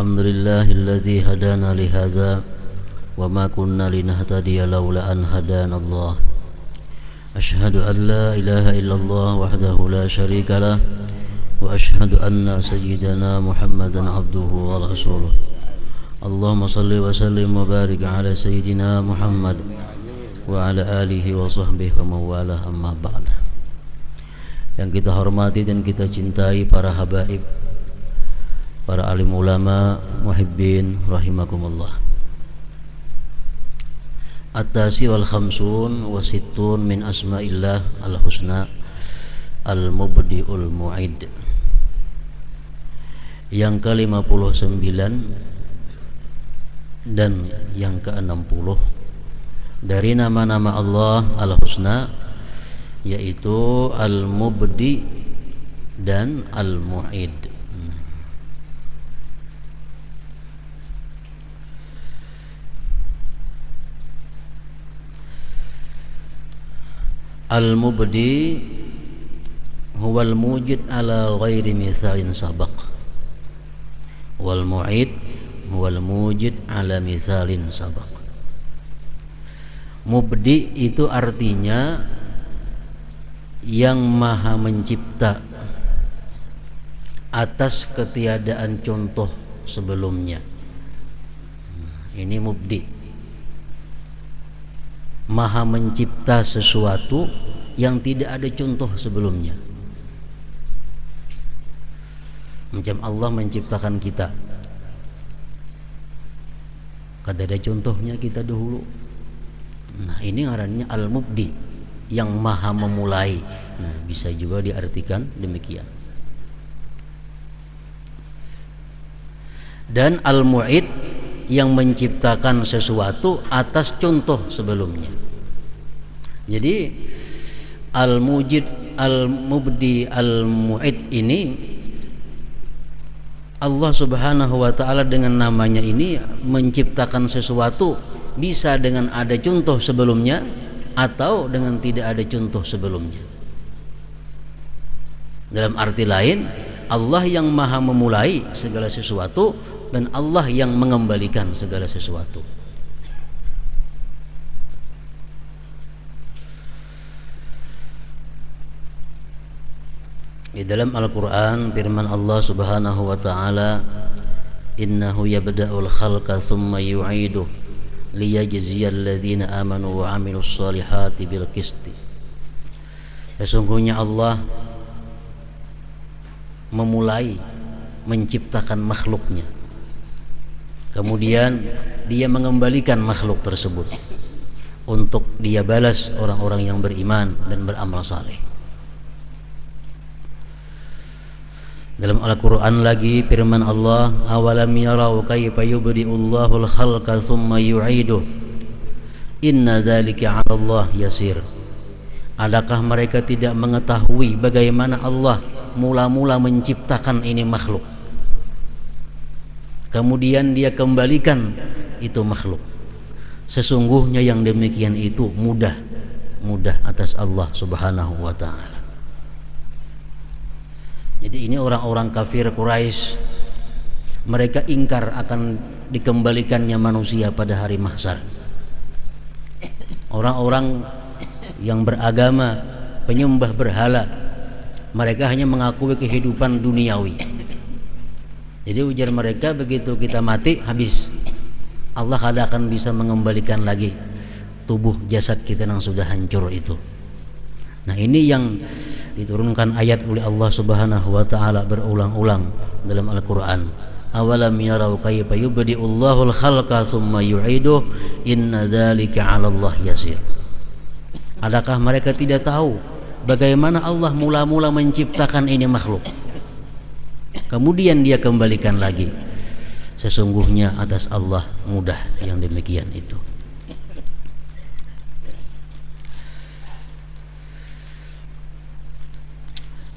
الحمد لله الذي هدانا لهذا وما كنا لنهتدي لولا أن هدانا الله أشهد أن لا إله إلا الله وحده لا شريك له وأشهد أن سيدنا محمدا عبده ورسوله اللهم صل وسلم وبارك على سيدنا محمد وعلى آله وصحبه ومن والاه أما بعد. Yang kita hormati dan kita cintai para habaib, para alim ulama, muhibbin rahimakumullah. At-tasi wal khamsun wa sittun min asma'illah al-husna al-mubdi'ul mu'id. Yang ke-59 dan yang ke-60 dari nama-nama Allah al-husna, yaitu al-mubdi dan al-mu'id. Al-mubdi huwal mujid ala ghairi mithalin sabaq, wal mu'id huwal mujid ala mithalin sabaq. Mubdi itu artinya yang maha mencipta atas ketiadaan contoh sebelumnya. Ini mubdi, maha mencipta sesuatu yang tidak ada contoh sebelumnya. Macam Allah menciptakan kita, kada ada contohnya kita dahulu. Nah, ini ngarannya al-mubdi, yang maha memulai. Nah, bisa juga diartikan demikian. Dan al-mu'id, yang menciptakan sesuatu atas contoh sebelumnya. Jadi al-mujid, al-mubdi, al-mu'id ini Allah Subhanahu wa ta'ala dengan namanya ini menciptakan sesuatu, bisa dengan ada contoh sebelumnya atau dengan tidak ada contoh sebelumnya. Dalam arti lain, Allah yang maha memulai segala sesuatu dan Allah yang mengembalikan segala sesuatu. Di dalam Al-Quran firman Allah Subhanahu wa ta'ala, innahu yabda'ul khalqa thumma yu'iduh liyajziyal ladzina amanu wa 'amilus solihati bil qisti. Sesungguhnya Allah memulai menciptakan makhluknya, kemudian dia mengembalikan makhluk tersebut untuk dia balas orang-orang yang beriman dan beramal saleh. Dalam Al-Quran lagi firman Allah, awalam yarau kayfa yubdi'ullahul khalqa thumma yu'iduh inna dzalika 'ala Allah yasir. Adakah mereka tidak mengetahui bagaimana Allah mula-mula menciptakan ini makhluk, kemudian dia kembalikan itu makhluk? Sesungguhnya yang demikian itu mudah atas Allah Subhanahu wa ta'ala. Jadi ini orang-orang kafir Quraisy, mereka ingkar akan dikembalikannya manusia pada hari mahsyar. Orang-orang yang beragama penyembah berhala, mereka hanya mengakui kehidupan duniawi. Jadi ujar mereka, begitu kita mati habis, Allah kada akan bisa mengembalikan lagi tubuh jasad kita yang sudah hancur itu. Nah, ini yang diturunkan ayat oleh Allah Subhanahu wa ta'ala berulang-ulang dalam Al-Quran. Awalam yarau kayfa yubdi'ullahul khalqa thumma yu'iduh inna dzalika 'ala Allah yasir. Adakah mereka tidak tahu bagaimana Allah mula-mula menciptakan ini makhluk, kemudian dia kembalikan lagi? Sesungguhnya atas Allah mudah yang demikian itu.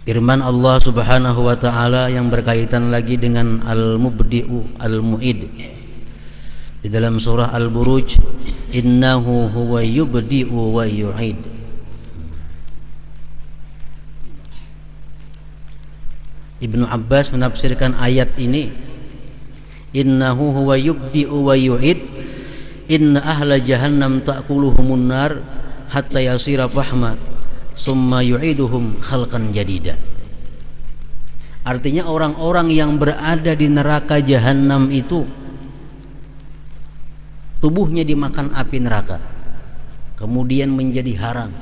Firman Allah Subhanahu wa ta'ala yang berkaitan lagi dengan al-mubdi'u al-mu'id di dalam surah Al-Buruj, innahu huwa yubdi'u wa yu'id. Ibnu Abbas menafsirkan ayat ini, innahu huwa yubdi'u wa yu'id, inna ahla jahannam ta'kuluhumun nar hatta yasira fahma summa yu'iduhum khalqan jadida. Artinya orang-orang yang berada di neraka jahanam itu tubuhnya dimakan api neraka, kemudian menjadi haram,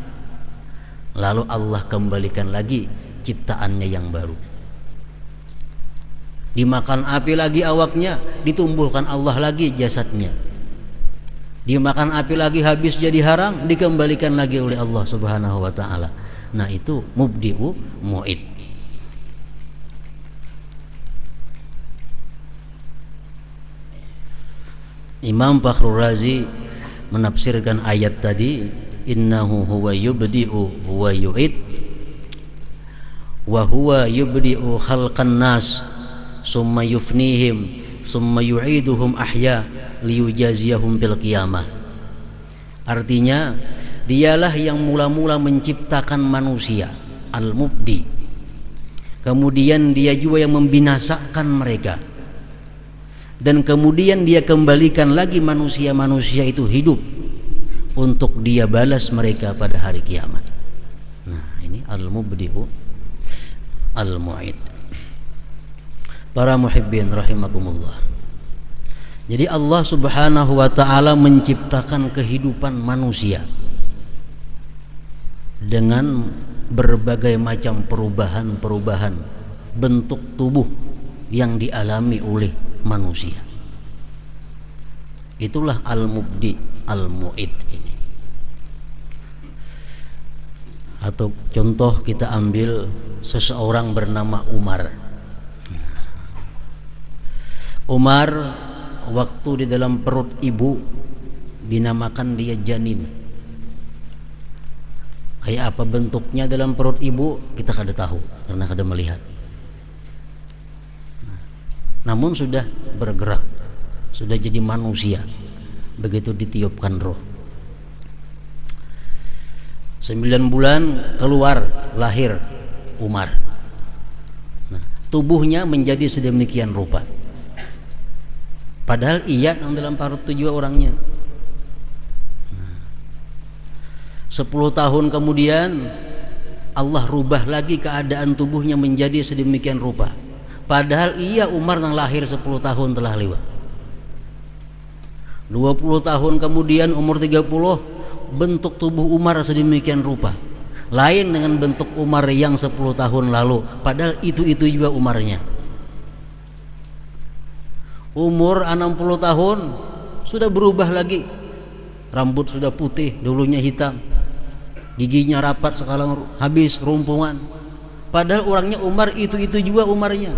lalu Allah kembalikan lagi ciptaannya yang baru. Dimakan api lagi awaknya, ditumbuhkan Allah lagi jasadnya. Dimakan api lagi habis jadi haram, dikembalikan lagi oleh Allah Subhanahu wa taala. Nah, itu mubdi'u mu'id. Imam Fakhrul Razi menafsirkan ayat tadi, innahu huwa yubdi'u wa yu'id wa huwa yubdi'u khalqan nas summa yufnihim summa yu'iduhum ahya liyujaziyahum bil qiyamah. Artinya, dialah yang mula-mula menciptakan manusia, al-mubdi. Kemudian dia juga yang membinasakan mereka. Dan kemudian dia kembalikan lagi manusia-manusia itu hidup untuk dia balas mereka pada hari kiamat. Nah, ini al-mubdi'u al-mu'id. Para muhibbin rahimakumullah. Jadi Allah Subhanahu wa taala menciptakan kehidupan manusia dengan berbagai macam perubahan-perubahan bentuk tubuh yang dialami oleh manusia. Itulah al-mubdi al-mu'id ini. Atau contoh kita ambil seseorang bernama Umar. Umar waktu di dalam perut ibu dinamakan dia janin. Kayak apa bentuknya dalam perut ibu kita kada tahu karena kada melihat. Namun sudah bergerak, sudah jadi manusia begitu ditiupkan roh. 9 bulan keluar lahir Umar. Nah, tubuhnya menjadi sedemikian rupa. Padahal ia yang dalam perut itu juga orangnya. 10 tahun kemudian Allah rubah lagi keadaan tubuhnya menjadi sedemikian rupa. Padahal ia Umar yang lahir 10 tahun telah lewat. 20 tahun kemudian umur 30, bentuk tubuh Umar sedemikian rupa, lain dengan bentuk Umar yang 10 tahun lalu. Padahal itu juga Umarnya. Umur 60 tahun sudah berubah lagi. Rambut sudah putih, dulunya hitam. Giginya rapat, sekarang habis rumpungan. Padahal orangnya Umar itu juga Umarnya.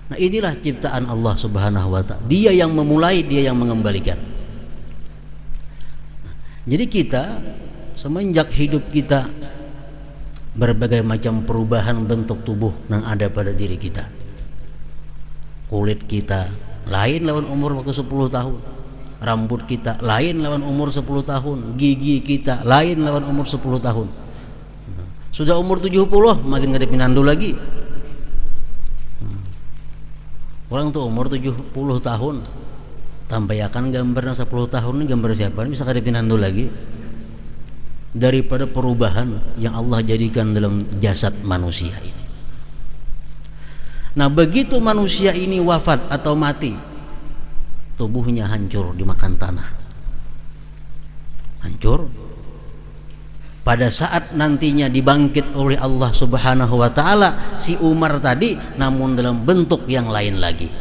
Nah, inilah ciptaan Allah Subhanahu wa ta'ala. Dia yang memulai, dia yang mengembalikan. Jadi kita semenjak hidup kita berbagai macam perubahan bentuk tubuh yang ada pada diri kita. Kulit kita lain lawan umur waktu 10 tahun. Rambut kita lain lawan umur 10 tahun. Gigi kita lain lawan umur 10 tahun. Sudah umur 70 makin gak ada pinandu lagi. Orang tuh umur 70 tahun tampayakan gambarnya 10 tahun ini gambar siapa? Ini bisa kada pinandu lagi. Daripada perubahan yang Allah jadikan dalam jasad manusia ini. Nah, begitu manusia ini wafat atau mati, tubuhnya hancur dimakan tanah. Hancur. Pada saat nantinya dibangkit oleh Allah Subhanahu wa ta'ala, si Umar tadi namun dalam bentuk yang lain lagi.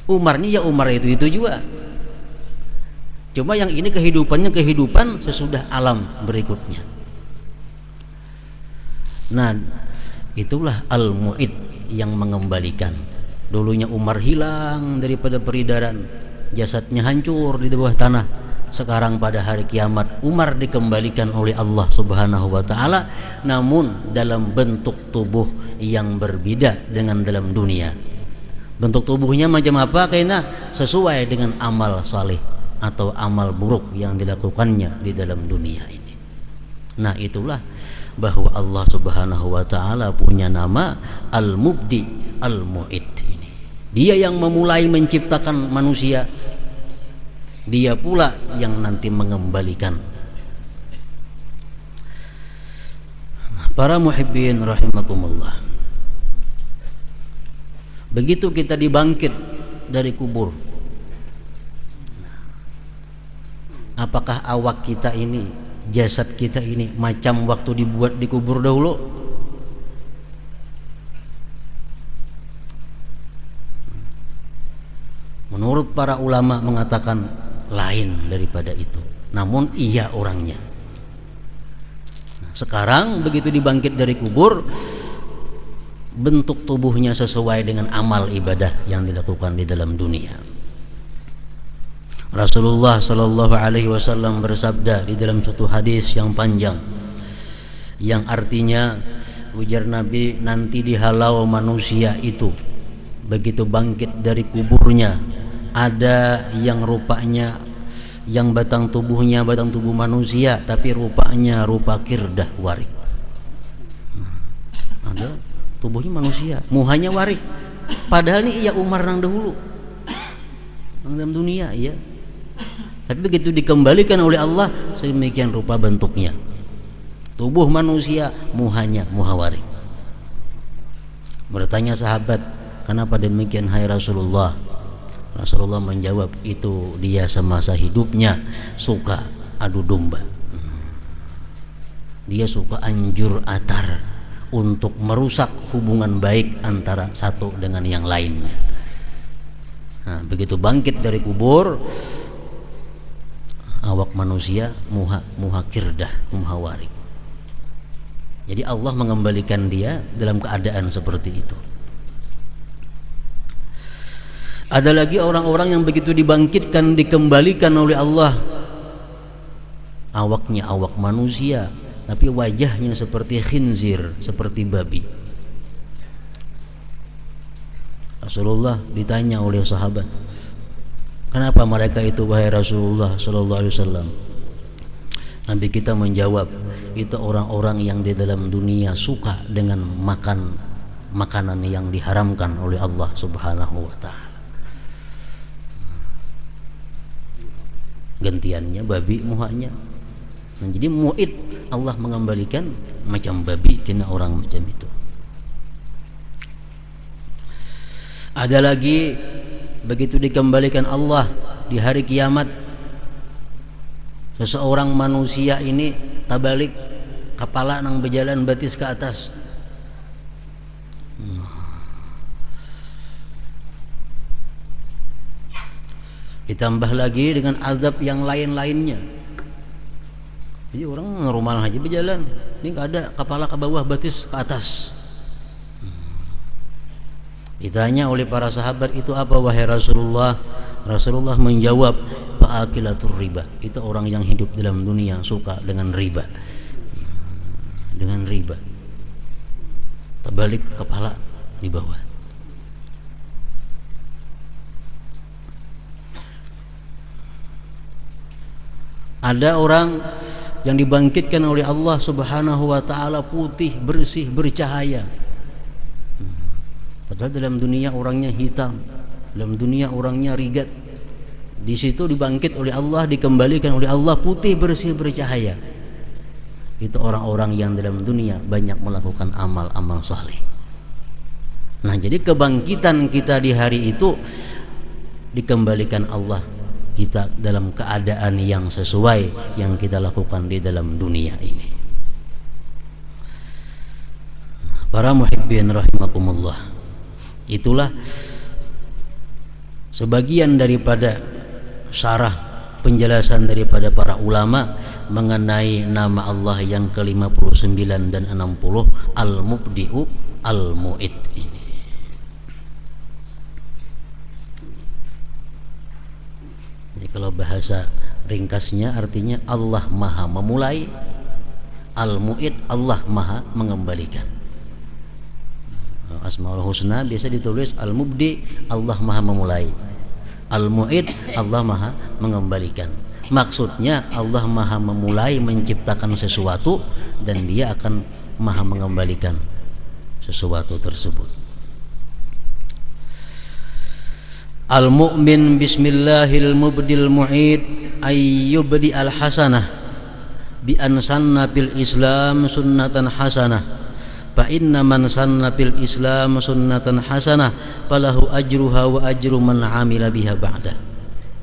Umarnya ya Umar itu juga. Cuma yang ini kehidupannya kehidupan sesudah alam berikutnya. Nah, itulah al-mu'id yang mengembalikan. Dulunya Umar hilang daripada peredaran, jasadnya hancur di bawah tanah. Sekarang pada hari kiamat Umar dikembalikan oleh Allah Subhanahu wa ta'ala, namun dalam bentuk tubuh yang berbeda dengan dalam dunia. Bentuk tubuhnya macam apa? Karena sesuai dengan amal saleh atau amal buruk yang dilakukannya di dalam dunia ini. Nah, itulah bahwa Allah Subhanahu wa ta'ala punya nama Al-Mubdi Al-Mu'id ini. Dia yang memulai menciptakan manusia, dia pula yang nanti mengembalikan. Para muhibbin rahimakumullah, begitu kita dibangkit dari kubur, apakah awak kita ini, jasad kita ini macam waktu dibuat di kubur dahulu? Menurut para ulama mengatakan lain daripada itu, namun iya orangnya. Sekarang begitu dibangkit dari kubur, bentuk tubuhnya sesuai dengan amal ibadah yang dilakukan di dalam dunia. Rasulullah sallallahu alaihi wasallam bersabda di dalam satu hadis yang panjang, yang artinya, ujar Nabi, nanti dihalau manusia itu begitu bangkit dari kuburnya, ada yang rupanya, yang batang tubuhnya batang tubuh manusia, tapi rupanya rupa kirdah warik. Ada tubuhnya manusia, muhanya warik, padahal ini iya Umar nang dahulu nang dalam dunia, iya. Tapi begitu dikembalikan oleh Allah, sedemikian rupa bentuknya, tubuh manusia, muhanya muha warik. Bertanya sahabat, kenapa demikian hai Rasulullah? Rasulullah menjawab, itu dia semasa hidupnya suka adu domba. Dia suka anjur atar untuk merusak hubungan baik antara satu dengan yang lainnya. Nah, begitu bangkit dari kubur, awak manusia muha kirdah, muha warik. Jadi Allah mengembalikan dia dalam keadaan seperti itu. Ada lagi orang-orang yang begitu dibangkitkan, dikembalikan oleh Allah, awaknya awak manusia, tapi wajahnya seperti khinzir, seperti babi. Rasulullah ditanya oleh sahabat, kenapa mereka itu wahai Rasulullah sallallahu alaihi wasallam? Nabi kita menjawab, itu orang-orang yang di dalam dunia suka dengan makan makanan yang diharamkan oleh Allah Subhanahu wa taala. Gantiannya babi muhanya. Jadi mu'id, Allah mengembalikan macam babi kena orang macam itu. Ada lagi begitu dikembalikan Allah di hari kiamat, seseorang manusia ini tabalik, kepala nang berjalan batis ke atas. Ditambah lagi dengan azab yang lain-lainnya. Jadi orang ngerumal aja berjalan, ini nggak ada kepala ke bawah, batis ke atas. Ditanya oleh para sahabat, itu apa wahai Rasulullah? Rasulullah menjawab, fa'akilatur riba, itu orang yang hidup dalam dunia suka dengan riba. Dengan riba, terbalik kepala di bawah. Ada orang yang dibangkitkan oleh Allah Subhanahu wa taala putih, bersih, bercahaya. Padahal dalam dunia orangnya hitam, dalam dunia orangnya rigat. Di situ dibangkit oleh Allah, dikembalikan oleh Allah putih, bersih, bercahaya. Itu orang-orang yang dalam dunia banyak melakukan amal-amal saleh. Nah, jadi kebangkitan kita di hari itu dikembalikan Allah kita dalam keadaan yang sesuai yang kita lakukan di dalam dunia ini. Para muhibbin rahimakumullah, itulah sebagian daripada syarah penjelasan daripada para ulama mengenai nama Allah yang ke-59 dan 60, Al-Mubdi'u Al-Mu'id ini. Jadi kalau bahasa ringkasnya artinya Allah Maha memulai, Al-Mu'id Allah Maha mengembalikan. Asmaul Husna biasa ditulis Al-Mubdi Allah Maha memulai, Al-Mu'id Allah Maha mengembalikan. Maksudnya Allah Maha memulai menciptakan sesuatu dan Dia akan Maha mengembalikan sesuatu tersebut. Al-mu'min bismillahil mubdil mu'id ayyubdi al-hasanah bi an sanna fil islam sunnatan hasanah fa inna man sanna fil islam sunnatan hasanah falahu ajruha wa ajru man amila biha ba'da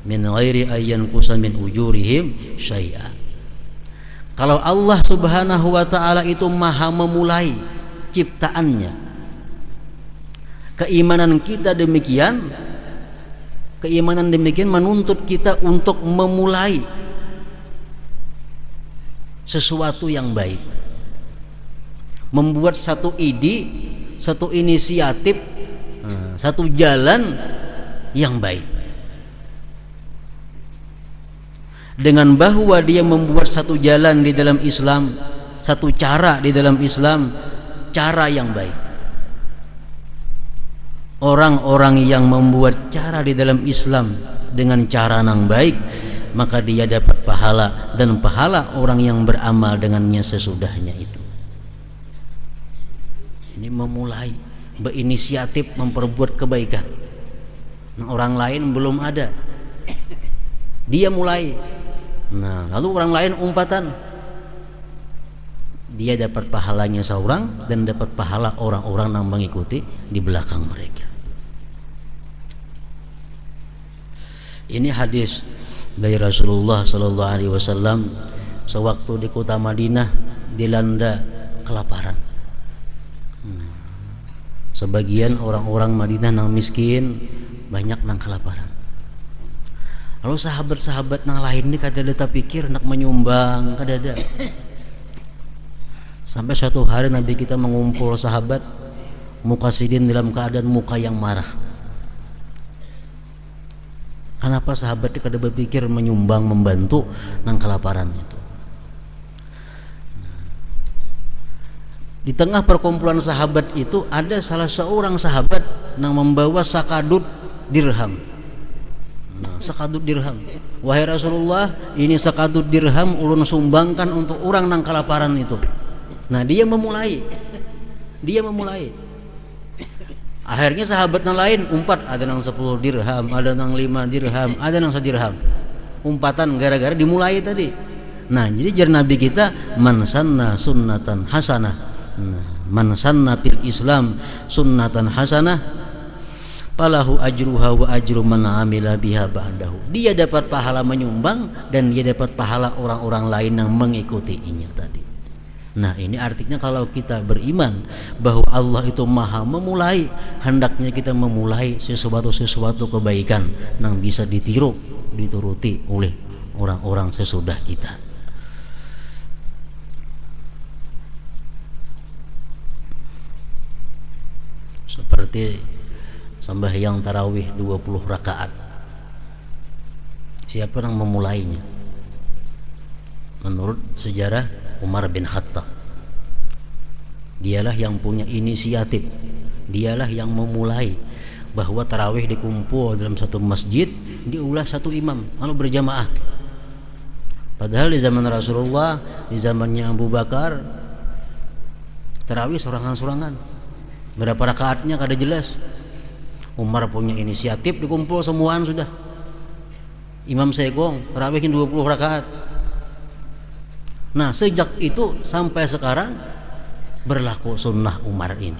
min ghairi ayyan kusa min ujurihim syai'a. Kalau Allah Subhanahu wa ta'ala itu maha memulai ciptaannya, keimanan demikian menuntut kita untuk memulai sesuatu yang baik, membuat satu ide, satu inisiatif, satu jalan yang baik. Dengan bahwa dia membuat satu jalan di dalam Islam, satu cara di dalam Islam, cara yang baik. Orang-orang yang membuat cara di dalam Islam dengan cara yang baik, maka dia dapat pahala dan pahala orang yang beramal dengannya sesudahnya itu. Ini memulai, berinisiatif memperbuat kebaikan. Nah, orang lain belum ada, dia mulai. Nah, lalu orang lain umpatan, dia dapat pahalanya seorang dan dapat pahala orang-orang yang mengikuti di belakang mereka. Ini hadis dari Rasulullah sallallahu alaihi wasallam sewaktu di kota Madinah dilanda kelaparan. Sebagian orang-orang Madinah yang miskin banyak nang kelaparan. Lalu sahabat-sahabat nang lain ini kada ada pikir nak menyumbang, kada ada. Sampai suatu hari Nabi kita mengumpul sahabat mukasidin dalam keadaan muka yang marah. Kenapa sahabat itu kada berpikir menyumbang, membantu nang kelaparan itu? Di tengah perkumpulan sahabat itu ada salah seorang sahabat yang membawa sakadut dirham. Sakadut dirham. Wahai Rasulullah, ini sakadut dirham ulun sumbangkan untuk orang nang kelaparan itu. Nah, dia memulai. Akhirnya sahabat yang lain umpat, ada yang 10 dirham, ada yang 5 dirham, ada yang 1 dirham. Umpatan gara-gara dimulai tadi. Nah, jadi jar Nabi kita man sanna sunnatan hasanah. Nah, man sanna fil Islam sunnatan hasanah falahu ajruha wa ajru man amila biha ba'dahu. Dia dapat pahala menyumbang dan dia dapat pahala orang-orang lain yang mengikutinya tadi. Nah, ini artinya kalau kita beriman bahwa Allah itu maha memulai, hendaknya kita memulai sesuatu kebaikan yang bisa ditiru, dituruti oleh orang-orang sesudah kita. Seperti sembahyang tarawih 20 rakaat. Siapa yang memulainya? Menurut sejarah Umar bin Khattab, dialah yang punya inisiatif, dialah yang memulai bahwa tarawih dikumpul dalam satu masjid, diulah satu imam lalu berjamaah. Padahal di zaman Rasulullah, di zamannya Abu Bakar, tarawih sorangan-sorangan, berapa rakaatnya kada jelas. Umar punya inisiatif, dikumpul semuaan sudah. Imam segong, tarawihin 20 rakaat. Nah, sejak itu sampai sekarang berlaku sunnah Umar ini.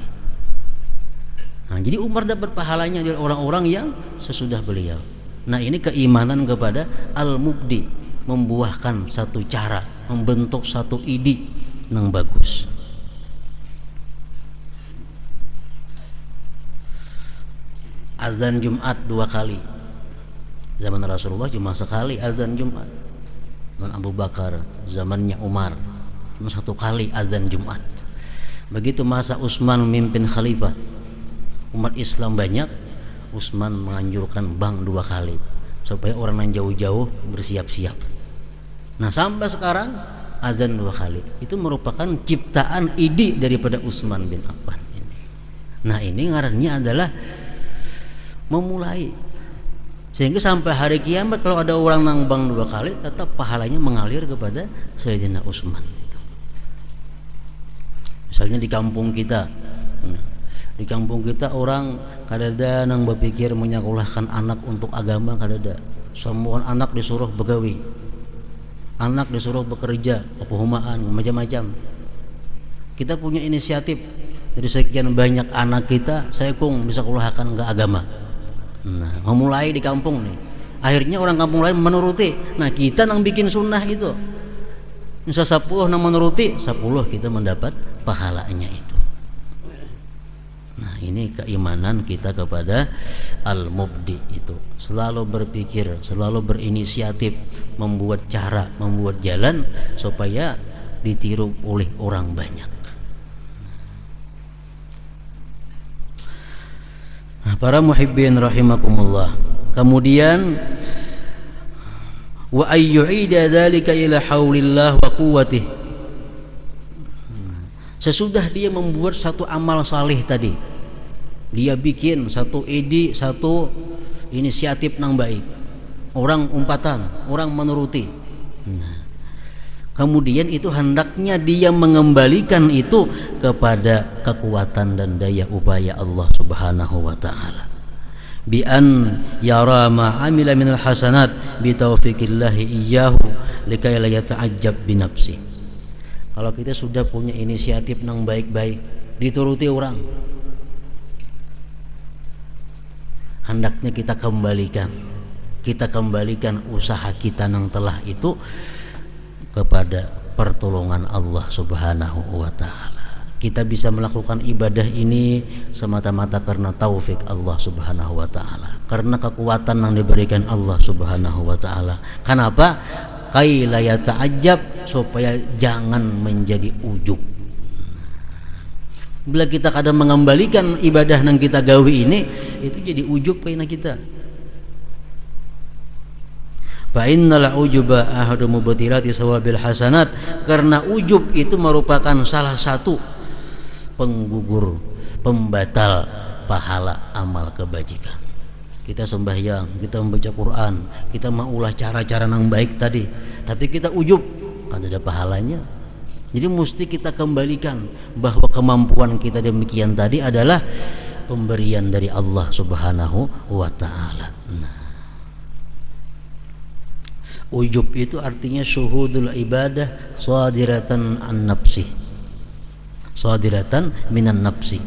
Nah, jadi Umar dapat pahalanya dari orang-orang yang sesudah beliau. Nah, ini keimanan kepada al-mubdi, membuahkan satu cara, membentuk satu ide yang bagus. Azan Jumat 2 kali. Zaman Rasulullah cuma sekali azan Jumat. Dan Abu Bakar, zamannya Umar, cuma 1 kali azan Jumat. Begitu masa Utsman memimpin khalifah, umat Islam banyak, Utsman menganjurkan bang 2 kali supaya orang yang jauh-jauh bersiap-siap. Nah, sampai sekarang azan 2 kali. Itu merupakan ciptaan ide daripada Utsman bin Affan ini. Nah, ini ngarannya adalah memulai. Sehingga sampai hari kiamat kalau ada orang nangbang 2 kali, tetap pahalanya mengalir kepada Sayyidina Utsman. Misalnya di kampung kita, Di kampung kita orang kadada nang berpikir menyekolahkan anak untuk agama kadada. Semua anak disuruh begawi, anak disuruh bekerja, kepuhumaan, macam-macam. Kita punya inisiatif dari sekian banyak anak kita, saya kong bisa kulahkan ke agama. Nah, memulai di kampung nih. Akhirnya orang kampung lain menuruti. Nah, kita nang bikin sunnah itu. Misal 10 nang menuruti, 10 kita mendapat pahalanya itu. Nah, ini keimanan kita kepada Al-Mubdi itu. Selalu berpikir, selalu berinisiatif, membuat cara, membuat jalan supaya ditiru oleh orang banyak. Nah, para muhibbin rahimakumullah. Kemudian wa ayyu'ida dzalika ila haulillah wa quwwatih. Sesudah dia membuat satu amal saleh tadi, dia bikin satu ide, satu inisiatif nang baik, orang umpatan, orang menuruti. Nah, kemudian itu hendaknya dia mengembalikan itu kepada kekuatan dan daya upaya Allah Subhanahu wa taala. Bi an yara ma amila minal hasanat bi taufiqillahi iyyahu likay la yata'ajjab bi nafsi. Kalau kita sudah punya inisiatif nang baik-baik, dituruti orang, hendaknya kita kembalikan usaha kita nang telah itu kepada pertolongan Allah Subhanahu wa taala. Kita bisa melakukan ibadah ini semata-mata karena taufik Allah Subhanahu wa taala, karena kekuatan yang diberikan Allah Subhanahu wa taala. Kenapa? Kai la yata'ajjab, supaya jangan menjadi ujub. Bila kita kadang mengembalikan ibadah yang kita gawi ini, itu jadi ujub kaina kita. Fa innal ujuba ahadu mubtilati sawabil hasanat, karena ujub itu merupakan salah satu penggugur, pembatal pahala amal kebajikan. Kita sembahyang, kita membaca Quran, kita maulah cara-cara yang baik tadi, tapi kita ujub, kan ada pahalanya. Jadi mesti kita kembalikan bahwa kemampuan kita demikian tadi adalah pemberian dari Allah Subhanahu wa taala. Nah, ujub itu artinya syuhudul ibadah sadiratan an nafsi, sadiratan minan nafsi.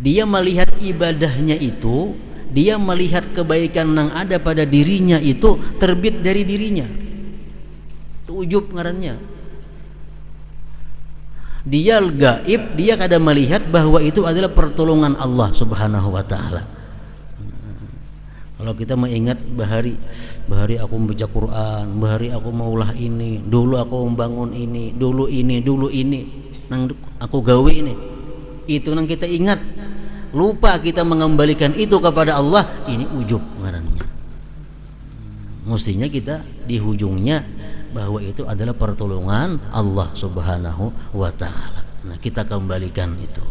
Dia melihat ibadahnya itu, dia melihat kebaikan yang ada pada dirinya itu terbit dari dirinya. Itu ujub ngarannya. Dia gaib, dia kadang melihat bahwa itu adalah pertolongan Allah Subhanahu wa taala. Kalau kita mengingat bahari aku membaca Quran, bahari aku maulah ini, dulu aku membangun ini, dulu ini, nang aku gawe ini. Itu nang kita ingat. Lupa kita mengembalikan itu kepada Allah, ini ujub ngarannya. Mestinya kita di ujungnya bahwa itu adalah pertolongan Allah Subhanahu wa taala. Nah, kita kembalikan itu.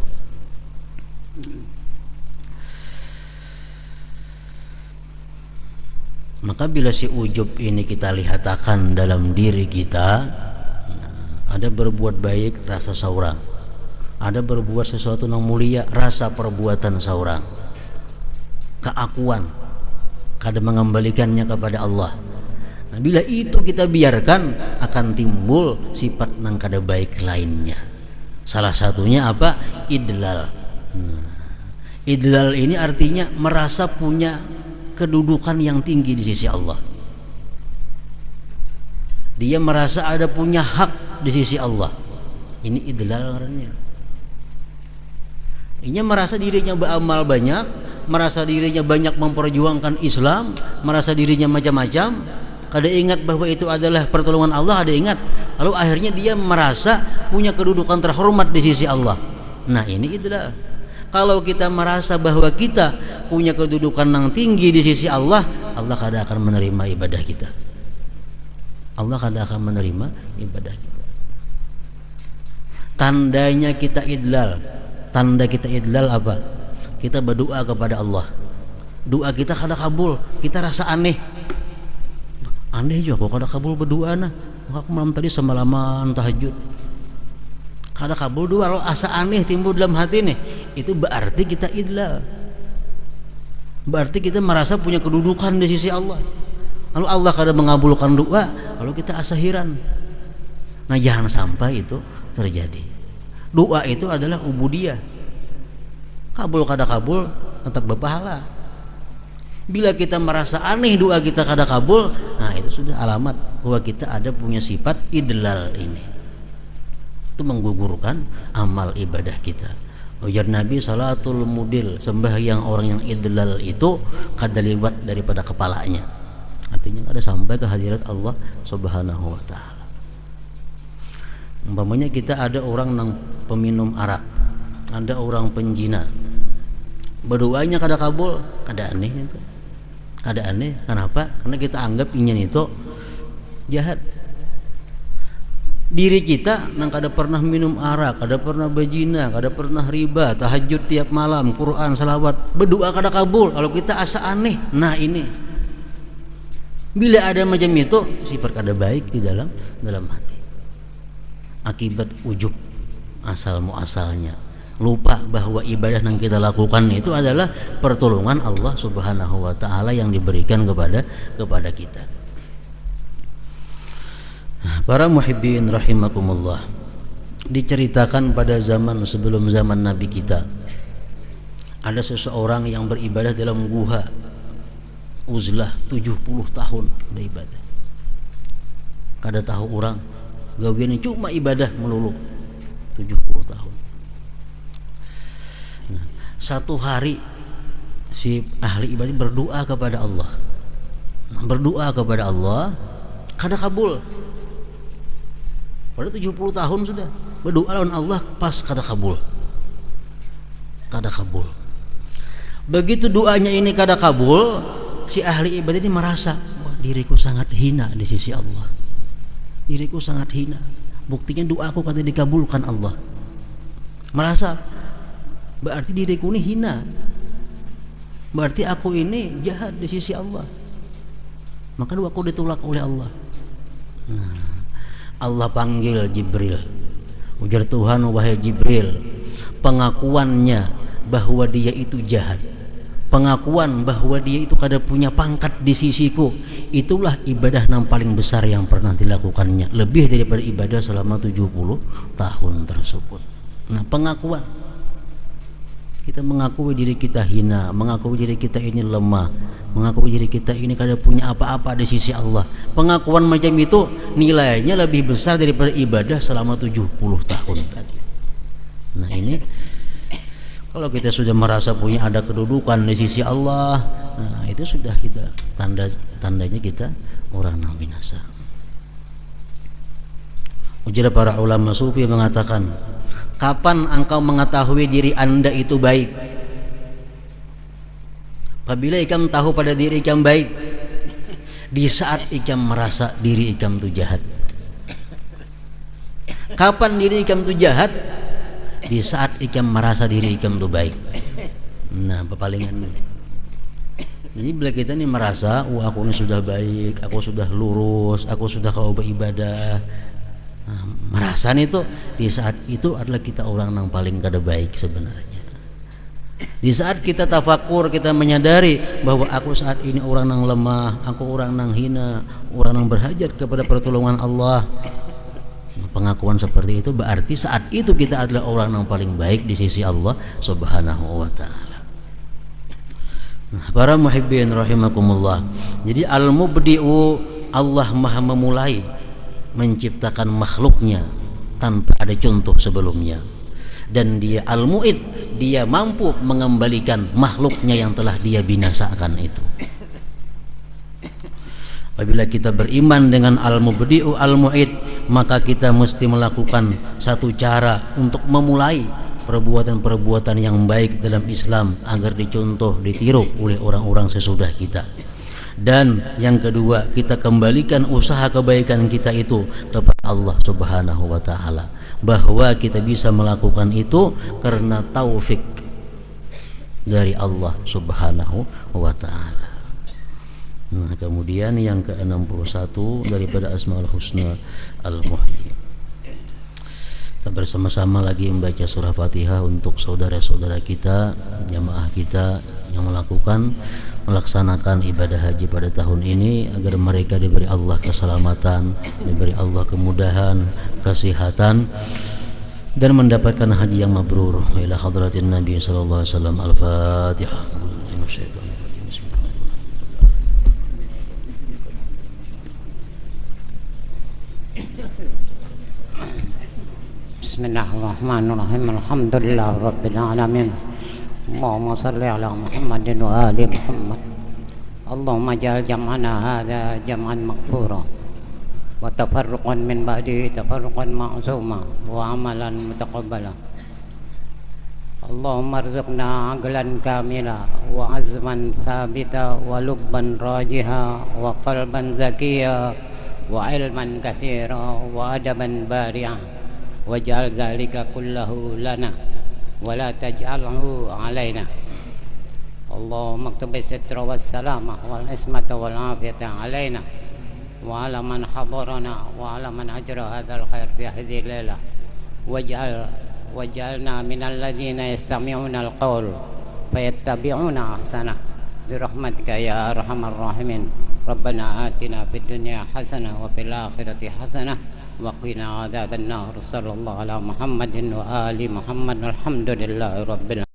Maka bila si ujub ini kita lihatkan dalam diri kita, ada berbuat baik rasa saurang, ada berbuat sesuatu yang mulia rasa perbuatan seorang, keakuan kada mengembalikannya kepada Allah. Nah, bila itu kita biarkan, akan timbul sifat nang kada baik lainnya. Salah satunya apa? Idlal. Idlal ini artinya merasa punya kedudukan yang tinggi di sisi Allah. Dia merasa ada punya hak di sisi Allah. Ini idlal karena ini merasa dirinya beramal banyak, merasa dirinya banyak memperjuangkan Islam, merasa dirinya macam-macam, kada ingat bahwa itu adalah pertolongan Allah, ada ingat. Lalu akhirnya dia merasa punya kedudukan terhormat di sisi Allah. Nah, ini idlal. Kalau kita merasa bahwa kita punya kedudukan yang tinggi di sisi Allah, Allah kada akan menerima ibadah kita. Allah kada akan menerima ibadah kita. Tandanya kita idlal. Tanda kita idlal apa? Kita berdoa kepada Allah, doa kita kada kabul, kita rasa aneh juga kok kada kabul berdoa nah. Aku malam tadi semalaman tahajud kada kabul doa, lo asa aneh timbul dalam hati nih. itu berarti kita idlal. Berarti kita merasa punya kedudukan di sisi Allah. Lalu Allah kadang mengabulkan doa, lalu kita asahiran. Nah, jangan sampai itu terjadi. Doa itu adalah ubudiyah. Kabul kada kabul tetap berpahala. Bila kita merasa aneh doa kita kada kabul, nah itu sudah alamat bahwa kita ada punya sifat idlal ini. Itu menggugurkan amal ibadah kita. Ujar Nabi, salatul mudil, sembahyang orang yang idlal itu kada lewat daripada kepalanya. Artinya kada sampai ke hadirat Allah Subhanahu wa taala. Umpamanya kita ada orang yang peminum arak, ada orang penjina, berdoanya kada kabul, kada aneh itu. Kada aneh, kenapa? Karena kita anggap ingin itu jahat. Diri kita yang kada pernah minum arak, kada pernah berzina, kada pernah riba, tahajud tiap malam, Quran, salawat, berdoa kada kabul, kalau kita asa aneh. Nah ini, bila ada macam itu, sifat kada baik di dalam hati. Akibat ujub asal muasalnya, lupa bahwa ibadah yang kita lakukan itu adalah pertolongan Allah Subhanahu wa taala yang diberikan kepada kita. Para muhibbin rahimakumullah, diceritakan pada zaman sebelum zaman Nabi kita, ada seseorang yang beribadah dalam guha uzlah 70 tahun beribadah. Kada tahu orang gawiannya cuma ibadah melulu 70 tahun. Nah, satu hari si ahli ibadah berdoa kepada Allah. Berdoa kepada Allah kada kabul. Pada 70 tahun sudah berdoa lawan Allah, pas kada kabul. Kada kabul. Begitu doanya ini kada kabul, si ahli ibadah ini merasa, wah, diriku sangat hina di sisi Allah. Diriku sangat hina. Buktinya doaku kada dikabulkan Allah. Merasa berarti diriku ini hina. Berarti aku ini jahat di sisi Allah. Maka doaku ditolak oleh Allah. Nah, Allah panggil Jibril. Ujar Tuhan, wahai Jibril, pengakuannya bahwa dia itu jahat, pengakuan bahwa dia itu kada punya pangkat di sisiku, itulah ibadah yang paling besar yang pernah dilakukannya, lebih daripada ibadah selama 70 tahun tersebut. Nah, pengakuan, kita mengakui diri kita hina, mengakui diri kita ini lemah, mengakui diri kita ini kada punya apa-apa di sisi Allah. Pengakuan macam itu nilainya lebih besar daripada ibadah selama 70 tahun tadi. Nah ini, kalau kita sudah merasa punya ada kedudukan di sisi Allah, nah itu sudah kita tandanya kita orang yang binasa. Ujar para ulama sufi mengatakan, kapan engkau mengetahui diri anda itu baik? Apabila ikam tahu pada diri ikam baik, di saat ikam merasa diri ikam itu jahat. Kapan diri ikam itu jahat? Di saat ikam merasa diri ikam itu baik. Nah, pepalingan. Jadi bila kita ini merasa, wah aku ini sudah baik, aku sudah lurus, aku sudah kau beribadah. Nah, merasa itu di saat itu adalah kita orang yang paling kada baik sebenarnya. Di saat kita tafakur, kita menyadari bahwa aku saat ini orang yang lemah, aku orang yang hina, orang yang berhajat kepada pertolongan Allah. Pengakuan seperti itu berarti saat itu kita adalah orang yang paling baik di sisi Allah Subhanahu wa taala. Nah, para muhibbin rahimakumullah. Jadi al-mubdi'u, Allah Maha memulai menciptakan makhluknya tanpa ada contoh sebelumnya. Dan dia al-mu'id, dia mampu mengembalikan makhluknya yang telah dia binasakan itu. Apabila kita beriman dengan al-mubdi'u al-mu'id, maka kita mesti melakukan satu cara untuk memulai perbuatan-perbuatan yang baik dalam Islam agar dicontoh, ditiru oleh orang-orang sesudah kita. Dan yang kedua, kita kembalikan usaha kebaikan kita itu kepada Allah Subhanahu wa taala, bahwa kita bisa melakukan itu karena taufik dari Allah Subhanahu wa taala. Nah, kemudian yang ke-61 daripada Asmaul Husna Al-Muhyi. Kita bersama-sama lagi membaca surah Fatihah untuk saudara-saudara kita, jamaah kita yang melaksanakan ibadah haji pada tahun ini, agar mereka diberi Allah keselamatan, diberi Allah kemudahan, kesehatan, dan mendapatkan haji yang mabrur. Ila hadratin Nabi sallallahu alaihi wasallam. Al-Fatihah. Bismillahirrahmanirrahim. Alhamdulillah rabbil alamin. Allahumma salli ala Muhammadin wa ali Muhammad. Allahumma ja'al jam'ana hadha jam'an maghfura wa tafarruqan min ba'di tafarruqan ma'suma wa amalan mutaqabbala. Allahumma arzuqna aqlan kamila wa azman thabita wa lubban rajiha wa qalban zakiya wa ilman katsira wa adaban bari'a. Waj'al dzalika kullahu lana wa la taj'alhu alaina. Allahumma aktub bis-sitra was-salamah wal ismata wal afiyata alaina wa ala man hadarana wa ala man ajra hadzal khair fi hadhihi lailah. Waj'alna minal ladzina yastami'una al-qaul fayattabi'una ahsana bi rahmatika ya arhamar rahimin. Rabbana atina fid dunya hasanah wa fil akhirati hasanah wa qina adzaban nar. Sallallahu ala Muhammadin wa ali Muhammad. Alhamdulillahi rabbil